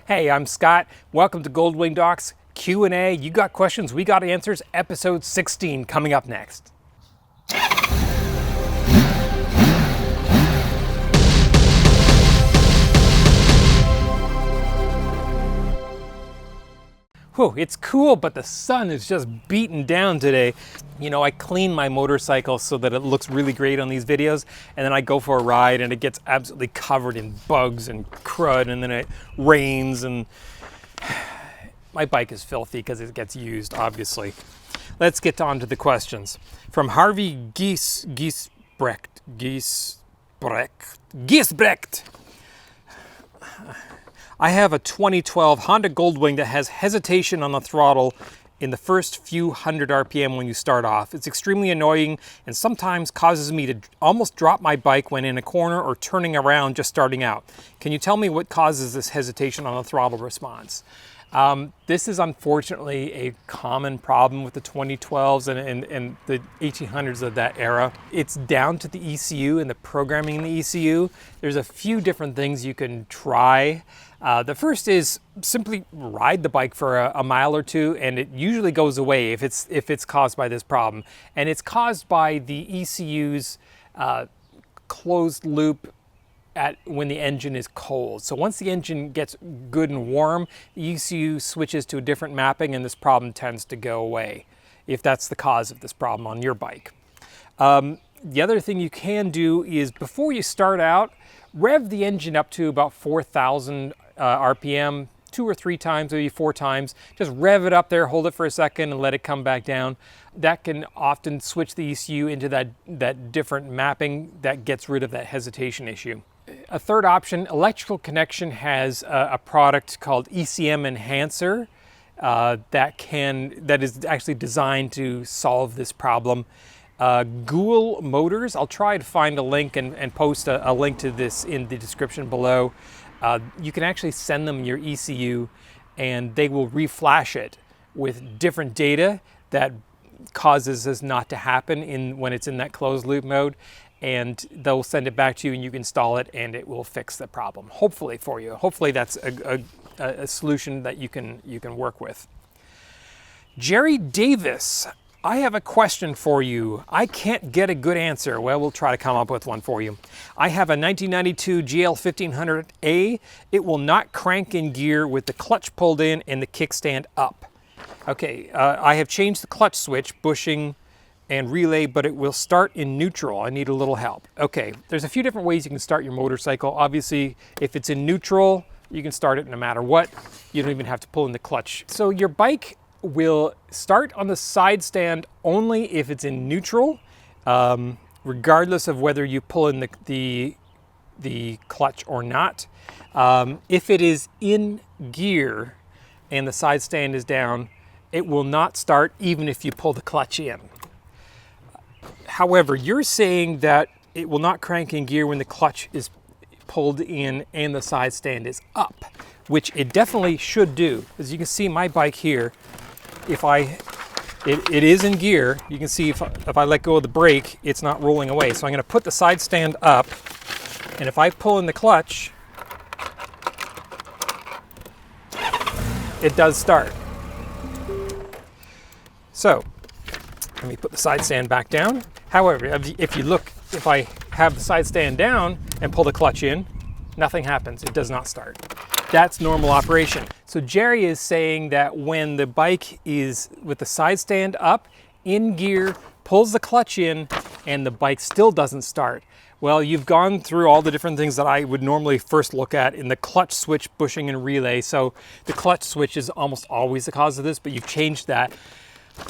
Hey, I'm Scott. Welcome to GoldwingDocs Q&A. You got questions, we got answers. Episode 16 coming up next. Whew, it's cool, but the sun is just beating down today. You know, I clean my motorcycle so that it looks really great on these videos, and then I go for a ride and it gets absolutely covered in bugs and crud, and then it rains, and my bike is filthy because it gets used, obviously. Let's get on to the questions. From Harvey Giesbrecht. I have a 2012 Honda Goldwing that has hesitation on the throttle in the first few hundred RPM when you start off. It's extremely annoying and sometimes causes me to almost drop my bike when in a corner or turning around just starting out. Can you tell me what causes this hesitation on the throttle response? This is unfortunately a common problem with the 2012s and the 1800s of that era. It's down to the ECU and the programming in the ECU. There's a few different things you can try. The first is simply ride the bike for a mile or two, and it usually goes away if it's caused by this problem. And it's caused by the ECU's closed loop when the engine is cold. So once the engine gets good and warm, the ECU switches to a different mapping and this problem tends to go away if that's the cause of this problem on your bike. The other thing you can do is before you start out, rev the engine up to about 4,000 RPM, 2 or 3 times, maybe 4 times. Just rev it up there, hold it for a second and let it come back down. That can often switch the ECU into that different mapping that gets rid of that hesitation issue. A third option, Electrical Connection has a product called ECM Enhancer that is actually designed to solve this problem. Gould Motors, I'll try to find a link and post a link to this in the description below. You can actually send them your ECU and they will reflash it with different data that causes this not to happen when it's in that closed loop mode, and they'll send it back to you and you can install it and it will fix the problem, hopefully for you. Hopefully that's a solution that you can work with. Jerry Davis, I have a question for you. I can't get a good answer. Well, we'll try to come up with one for you. I have a 1992 GL 1500A. It will not crank in gear with the clutch pulled in and the kickstand up. Okay, I have changed the clutch switch, bushing, and relay, but it will start in neutral. I need a little help. Okay, there's a few different ways you can start your motorcycle. Obviously, if it's in neutral, you can start it no matter what. You don't even have to pull in the clutch. So your bike will start on the side stand only if it's in neutral, regardless of whether you pull in the clutch or not. If it is in gear and the side stand is down, it will not start even if you pull the clutch in. However, you're saying that it will not crank in gear when the clutch is pulled in and the side stand is up, which it definitely should do. As you can see my bike here, it is in gear. You can see if I let go of the brake, it's not rolling away. So I'm going to put the side stand up, and if I pull in the clutch, it does start. So let me put the side stand back down. However, if I have the side stand down and pull the clutch in, nothing happens. It does not start. That's normal operation. So Jerry is saying that when the bike is with the side stand up, in gear, pulls the clutch in, and the bike still doesn't start. Well, you've gone through all the different things that I would normally first look at in the clutch switch, bushing, and relay. So the clutch switch is almost always the cause of this, but you've changed that.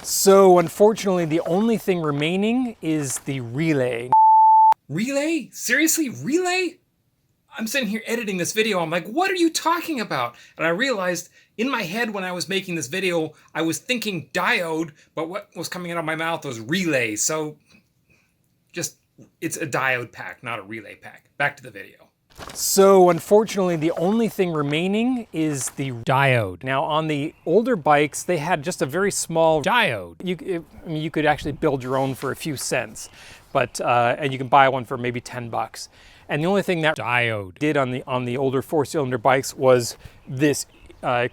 So unfortunately, the only thing remaining is the relay. Relay? Seriously, relay? I'm sitting here editing this video. I'm like, what are you talking about? And I realized in my head when I was making this video, I was thinking diode, but what was coming out of my mouth was relay. So it's a diode pack, not a relay pack. Back to the video. So unfortunately, the only thing remaining is the diode. Now on the older bikes, they had just a very small diode. You could actually build your own for a few cents, but and you can buy one for maybe 10 bucks. And the only thing that diode did on the older 4-cylinder bikes was this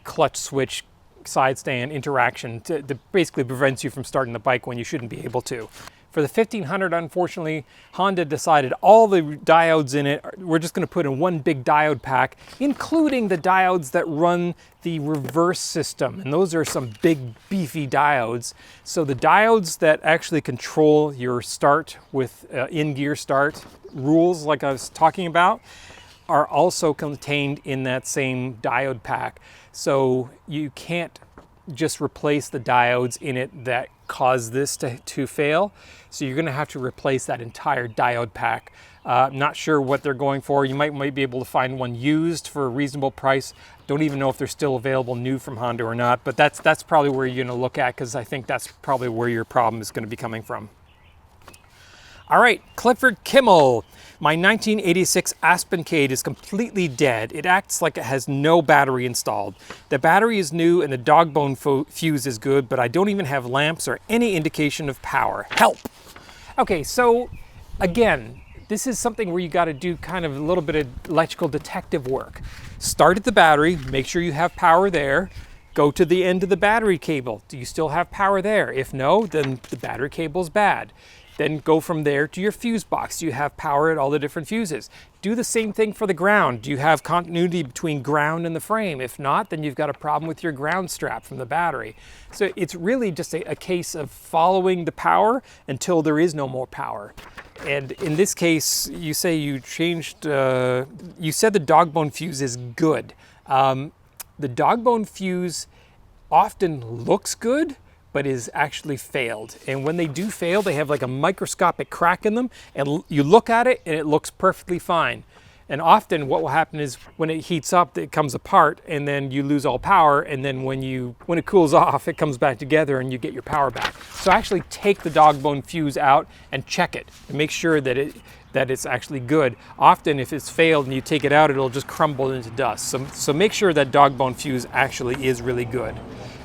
clutch switch side stand interaction that basically prevents you from starting the bike when you shouldn't be able to. For the 1500, unfortunately, Honda decided all the diodes in it, we're just going to put in one big diode pack, including the diodes that run the reverse system. And those are some big, beefy diodes. So the diodes that actually control your start with in-gear start rules, like I was talking about, are also contained in that same diode pack. So you can't just replace the diodes in it that cause this to fail. So you're going to have to replace that entire diode pack. Not sure what they're going for. You might be able to find one used for a reasonable price. Don't even know if they're still available new from Honda or not, but that's probably where you're going to look at, because I think that's probably where your problem is going to be coming from. All right, Clifford Kimmel. My 1986 Aspencade is completely dead. It acts like it has no battery installed. The battery is new and the dog bone fuse is good, but I don't even have lamps or any indication of power. Help! Okay, so again, this is something where you got to do kind of a little bit of electrical detective work. Start at the battery, make sure you have power there. Go to the end of the battery cable. Do you still have power there? If no, then the battery cable is bad. Then go from there to your fuse box. Do you have power at all the different fuses? Do the same thing for the ground. Do you have continuity between ground and the frame? If not, then you've got a problem with your ground strap from the battery. So it's really just a case of following the power until there is no more power. And in this case, you say you changed, you said the dog bone fuse is good. The dog bone fuse often looks good, but is actually failed. And when they do fail, they have like a microscopic crack in them, and you look at it and it looks perfectly fine. And often what will happen is when it heats up, it comes apart and then you lose all power, and then when it cools off, it comes back together and you get your power back. So actually take the dog bone fuse out and check it and make sure that it's actually good. Often if it's failed and you take it out, it'll just crumble into dust. So make sure that dog bone fuse actually is really good,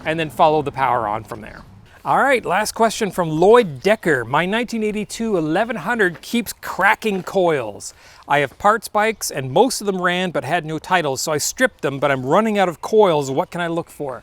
and then follow the power on from there. All right, last question from Lloyd Decker. My 1982 1100 keeps cracking coils. I have parts bikes and most of them ran but had no titles, so I stripped them, but I'm running out of coils. What can I look for?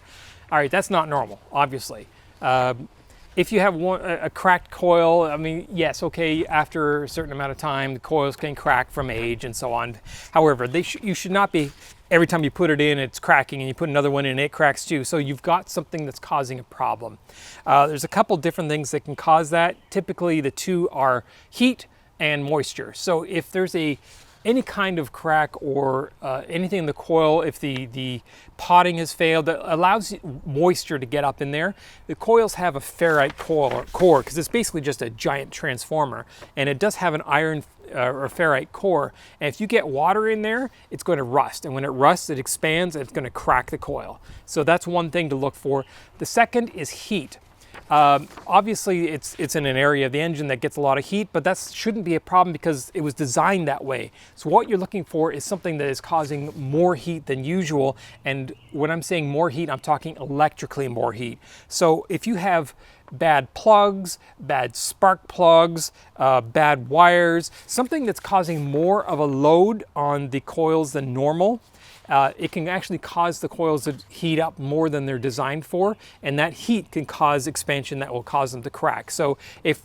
All right, that's not normal, obviously. If you have a cracked coil, I mean, yes, okay, after a certain amount of time, the coils can crack from age and so on. However, you should not be, every time you put it in, it's cracking, and you put another one in, it cracks too. So you've got something that's causing a problem. There's a couple different things that can cause that. Typically, the two are heat and moisture. So if there's any kind of crack or anything in the coil, if the potting has failed, that allows moisture to get up in there. The coils have a ferrite core because it's basically just a giant transformer, and it does have an iron or ferrite core. And if you get water in there, it's going to rust. And when it rusts, it expands and it's going to crack the coil. So that's one thing to look for. The second is heat. Obviously it's in an area of the engine that gets a lot of heat, but that shouldn't be a problem because it was designed that way. So what you're looking for is something that is causing more heat than usual. And when I'm saying more heat, I'm talking electrically more heat. So if you have bad plugs, bad spark plugs, bad wires, something that's causing more of a load on the coils than normal, it can actually cause the coils to heat up more than they're designed for, and that heat can cause expansion that will cause them to crack. So if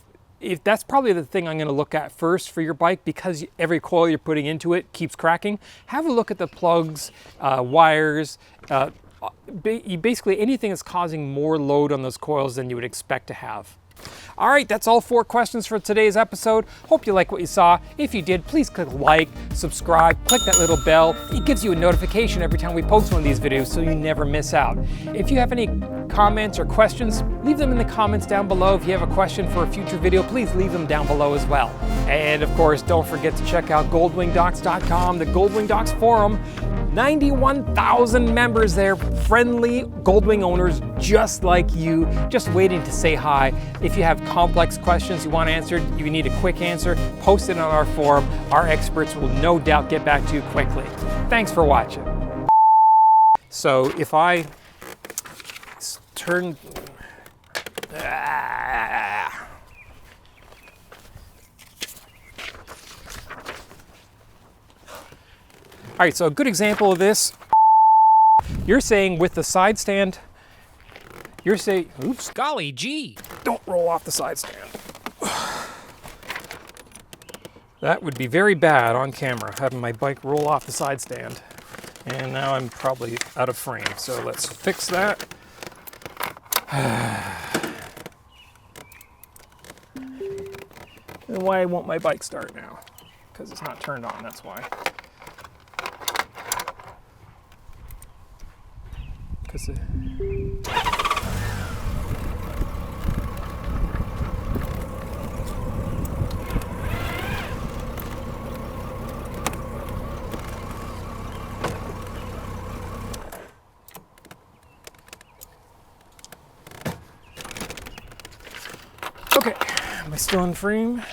that's probably the thing I'm going to look at first for your bike, because every coil you're putting into it keeps cracking, have a look at the plugs, wires, basically anything that's causing more load on those coils than you would expect to have. All right, that's all 4 questions for today's episode. Hope you like what you saw. If you did, please click like, subscribe, click that little bell. It gives you a notification every time we post one of these videos so you never miss out. If you have any comments or questions, leave them in the comments down below. If you have a question for a future video, please leave them down below as well. And of course, don't forget to check out GoldwingDocs.com, the Goldwing Docs forum. 91,000 members there, friendly Goldwing owners just like you, just waiting to say hi. If you have complex questions you want answered, you need a quick answer, post it on our forum. Our experts will no doubt get back to you quickly. Thanks for watching. So if I turn... right, so a good example of this, you're saying with the side stand, you're saying, oops, golly gee, don't roll off the side stand. That would be very bad on camera, having my bike roll off the side stand. And now I'm probably out of frame, so let's fix that. And why won't my bike start now? Because it's not turned on, that's why. Okay, am I still in frame?